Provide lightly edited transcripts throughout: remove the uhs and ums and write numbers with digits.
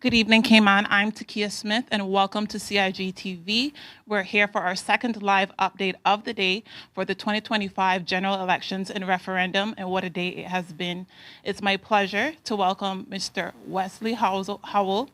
Good evening, Cayman. I'm Takia Smith, and welcome to CIGTV. We're here for our second live update of the day for the 2025 general elections and referendum, and what a day it has been. It's my pleasure to welcome Mr. Wesley Howell,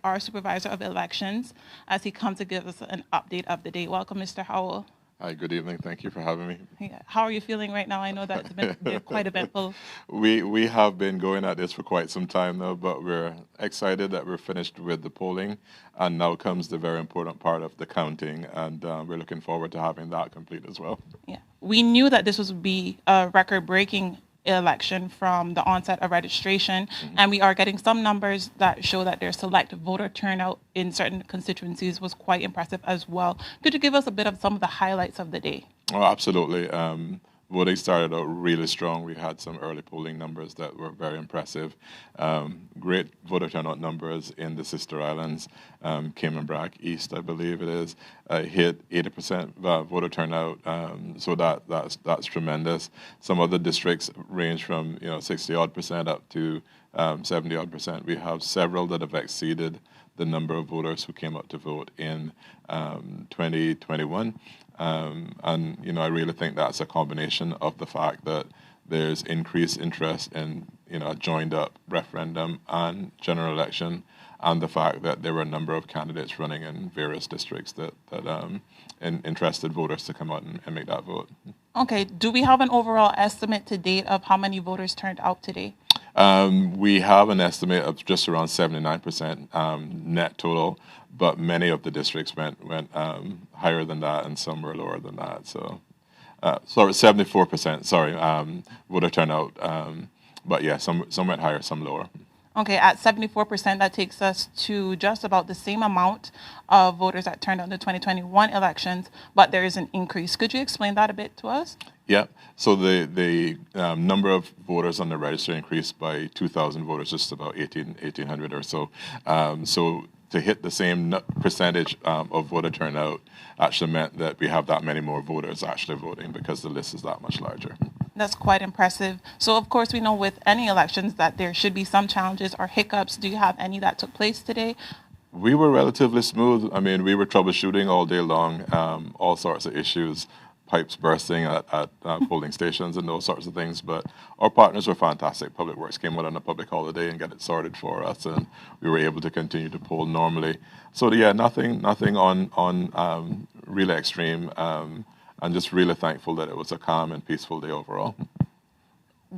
our Supervisor of Elections, as he comes to give us an update of the day. Welcome, Mr. Howell. Hi, good evening. Thank you for having me. Yeah. How are you feeling right now? I know that it's been quite eventful. We have been going at this for quite some time now, but we're excited that we're finished with the polling, and now comes the very important part of the counting, and we're looking forward to having that complete as well. Yeah, we knew that this would be a record-breaking election from the onset of registration, and we are getting some numbers that show that their select voter turnout in certain constituencies was quite impressive as well. Could you give us a bit of some of the highlights of the day? Oh, absolutely. Voting started out really strong. We had some early polling numbers that were very impressive. Great voter turnout numbers in the sister islands. Cayman East, I believe it is, hit 80% voter turnout. So that's tremendous. Some other districts range from 60-odd% up to 70-odd%. We have several that have exceeded the number of voters who came out to vote in 2021. And I really think that's a combination of the fact that there's increased interest in a joined up referendum and general election, and the fact that there were a number of candidates running in various districts that interested voters to come out and make that vote. Okay, do we have an overall estimate to date of how many voters turned out today? We have an estimate of just around 79% net total, but many of the districts went higher than that, and some were lower than that. So, 74%. Voter turnout. But yeah, some went higher, some lower. Okay, at 74%, that takes us to just about the same amount of voters that turned out in the 2021 elections, but there is an increase. Could you explain that a bit to us? Yeah, so the number of voters on the register increased by 2,000 voters, just about 1,800 or so. So to hit the same percentage of voter turnout actually meant that we have that many more voters actually voting, because the list is that much larger. That's quite impressive. So, of course, we know with any elections that there should be some challenges or hiccups. Do you have any that took place today? We were relatively smooth. I mean, we were troubleshooting all day long, all sorts of issues, pipes bursting at polling stations and those sorts of things. But our partners were fantastic. Public Works came out on a public holiday and got it sorted for us, and we were able to continue to poll normally. So, yeah, nothing on really extreme. I'm just really thankful that it was a calm and peaceful day overall.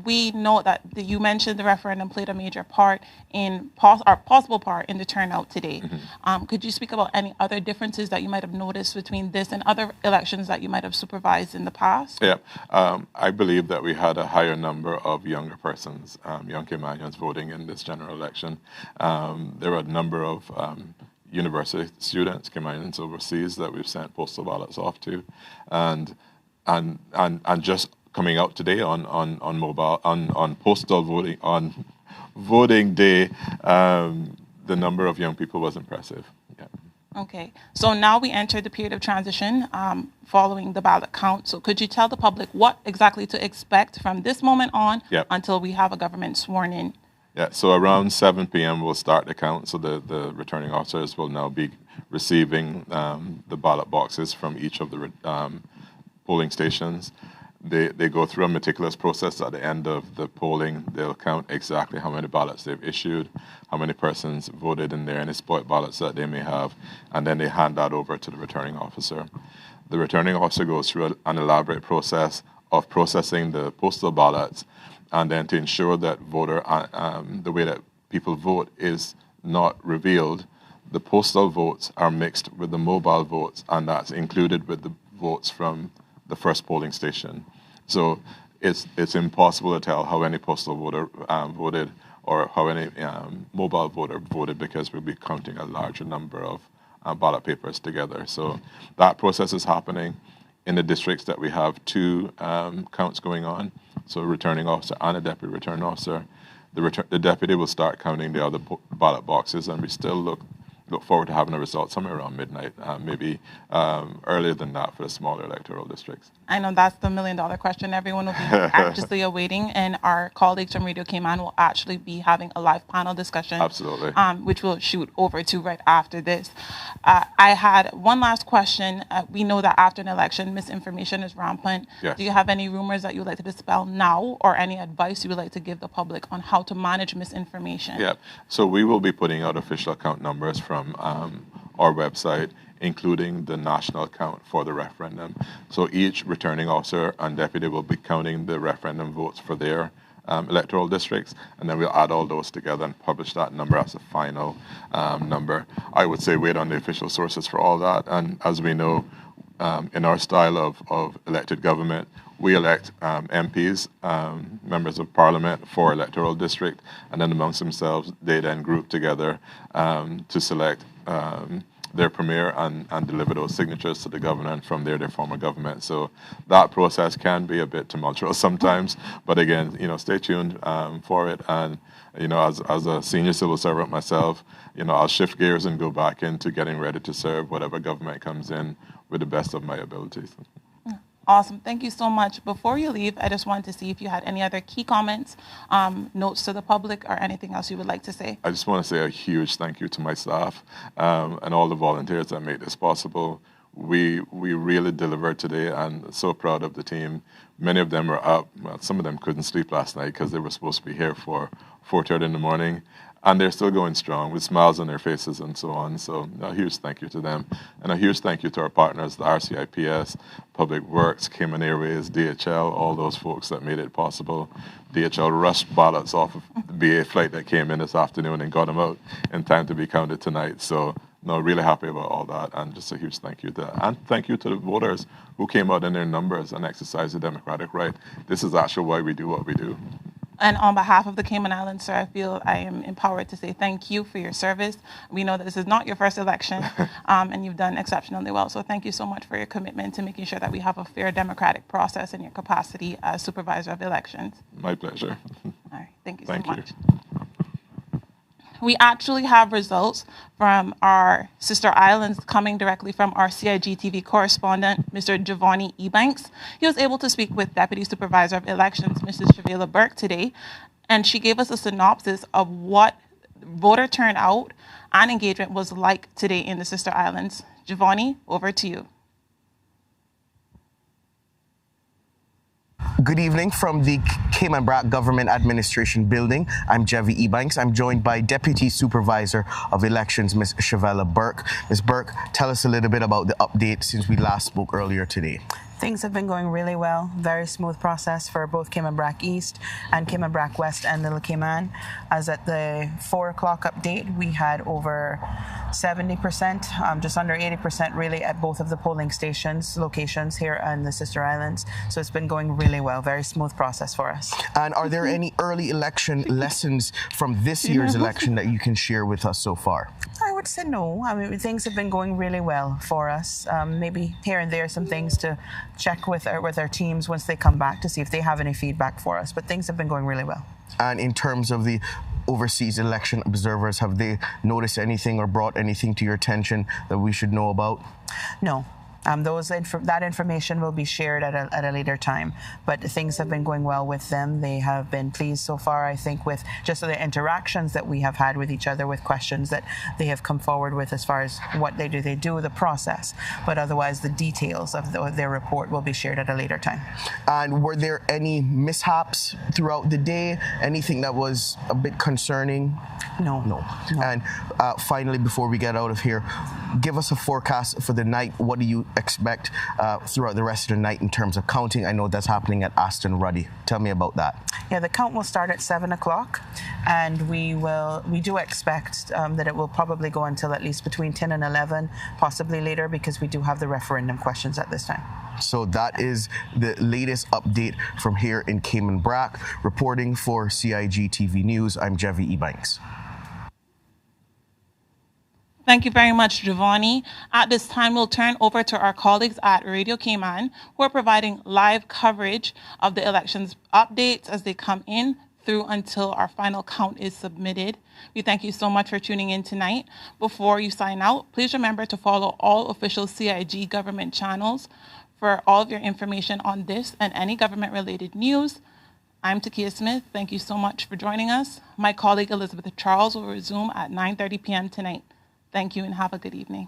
We know that you mentioned the referendum played a major part in, possible part in the turnout today. Mm-hmm. Could you speak about any other differences that you might have noticed between this and other elections that you might have supervised in the past? Yeah, I believe that we had a higher number of younger persons, young Caymanians voting in this general election. There were a number of university students, Caymanians overseas, that we've sent postal ballots off to, and just coming out today on postal voting on voting day, the number of young people was impressive. Yeah. Okay, so now we enter the period of transition following the ballot count. So could you tell the public what exactly to expect from this moment on until we have a government sworn in? Yeah, so around 7 p.m. we'll start the count. So the returning officers will now be receiving the ballot boxes from each of the polling stations. They go through a meticulous process. At the end of the polling, they'll count exactly how many ballots they've issued, how many persons voted in there, any spoiled ballots that they may have, and then they hand that over to the returning officer. The returning officer goes through an elaborate process of processing the postal ballots, and then to ensure that the way that people vote is not revealed, the postal votes are mixed with the mobile votes, and that's included with the votes from the first polling station. So it's impossible to tell how any postal voter voted or how any mobile voter voted, because we'll be counting a larger number of ballot papers together. So that process is happening. In the districts that we have two counts going on, so a returning officer and a deputy returning officer, the deputy will start counting the other ballot boxes, and we still look forward to having a result somewhere around midnight, maybe earlier than that for the smaller electoral districts. I know that's the million-dollar question everyone will be anxiously awaiting, and our colleagues from Radio Cayman will actually be having a live panel discussion. Absolutely. Which we'll shoot over to right after this. I had one last question. We know that after an election, misinformation is rampant. Yes. Do you have any rumors that you would like to dispel now, or any advice you would like to give the public on how to manage misinformation? Yeah. So we will be putting out official account numbers from our website, including the national count for the referendum. So each returning officer and deputy will be counting the referendum votes for their electoral districts, and then we'll add all those together and publish that number as a final number. I would say wait on the official sources for all that, and as we know, in our style of elected government, we elect MPs, members of parliament for electoral district, and then amongst themselves, they then group together to select their premier and deliver those signatures to the governor, and from there, their form of government. So that process can be a bit tumultuous sometimes, but again, stay tuned for it. And, as a senior civil servant myself, I'll shift gears and go back into getting ready to serve whatever government comes in with the best of my abilities. Awesome. Thank you so much. Before you leave, I just wanted to see if you had any other key comments, notes to the public, or anything else you would like to say. I just want to say a huge thank you to my staff and all the volunteers that made this possible. We really delivered today, and so proud of the team. Many of them were up. Well, some of them couldn't sleep last night because they were supposed to be here for 4:30 in the morning. And they're still going strong with smiles on their faces and so on. So a huge thank you to them. And a huge thank you to our partners, the RCIPS, Public Works, Cayman Airways, DHL, all those folks that made it possible. DHL rushed ballots off of the BA flight that came in this afternoon and got them out in time to be counted tonight. So really happy about all that. And just a huge thank you to that. And thank you to the voters who came out in their numbers and exercised the democratic right. This is actually why we do what we do. And on behalf of the Cayman Islands, sir, I feel I am empowered to say thank you for your service. We know that this is not your first election, and you've done exceptionally well. So thank you so much for your commitment to making sure that we have a fair democratic process in your capacity as Supervisor of Elections. My pleasure. All right. Thank you so much. Thank you. We actually have results from our sister islands coming directly from our CIGTV correspondent, Mr. Giovanni Ebanks. He was able to speak with Deputy Supervisor of Elections, Mrs. Shavela Burke, today, and she gave us a synopsis of what voter turnout and engagement was like today in the sister islands. Giovanni, over to you. Good evening from the Cayman Brac Government Administration Building. I'm Jevi Ebanks. I'm joined by Deputy Supervisor of Elections, Ms. Shavela Burke. Ms. Burke, tell us a little bit about the update since we last spoke earlier today. Things have been going really well. Very smooth process for both Cayman Brac East and Cayman Brac West and Little Cayman. As at the 4 o'clock update, we had over 70%, just under 80% really at both of the polling stations, locations here on the sister islands. So it's been going really well. Very smooth process for us. And are there any early election lessons from this year's election that you can share with us so far? I would say no. I mean, things have been going really well for us. Maybe here and there some things to check with our teams once they come back to see if they have any feedback for us. But things have been going really well. And in terms of the overseas election observers, have they noticed anything or brought anything to your attention that we should know about? No. That information will be shared at a later time, but things have been going well with them. They have been pleased so far, I think, with just the interactions that we have had with each other, with questions that they have come forward with as far as what they do, the process. But otherwise, the details of their report will be shared at a later time. And were there any mishaps throughout the day? Anything that was a bit concerning? No. And finally, before we get out of here, give us a forecast for the night. What do you expect throughout the rest of the night in terms of counting? I know that's happening at Aston Ruddy. Tell me about that. Yeah, the count will start at 7 o'clock, and we do expect that it will probably go until at least between 10 and 11, possibly later, because we do have the referendum questions at this time. So that is the latest update from here in Cayman Brac. Reporting for CIGTV News, I'm Jevi Ebanks. Thank you very much, Giovanni. At this time, we'll turn over to our colleagues at Radio Cayman, who are providing live coverage of the elections updates as they come in through until our final count is submitted. We thank you so much for tuning in tonight. Before you sign out, please remember to follow all official CIG government channels for all of your information on this and any government-related news. I'm Takia Smith. Thank you so much for joining us. My colleague Elizabeth Charles will resume at 9:30 p.m. tonight. Thank you and have a good evening.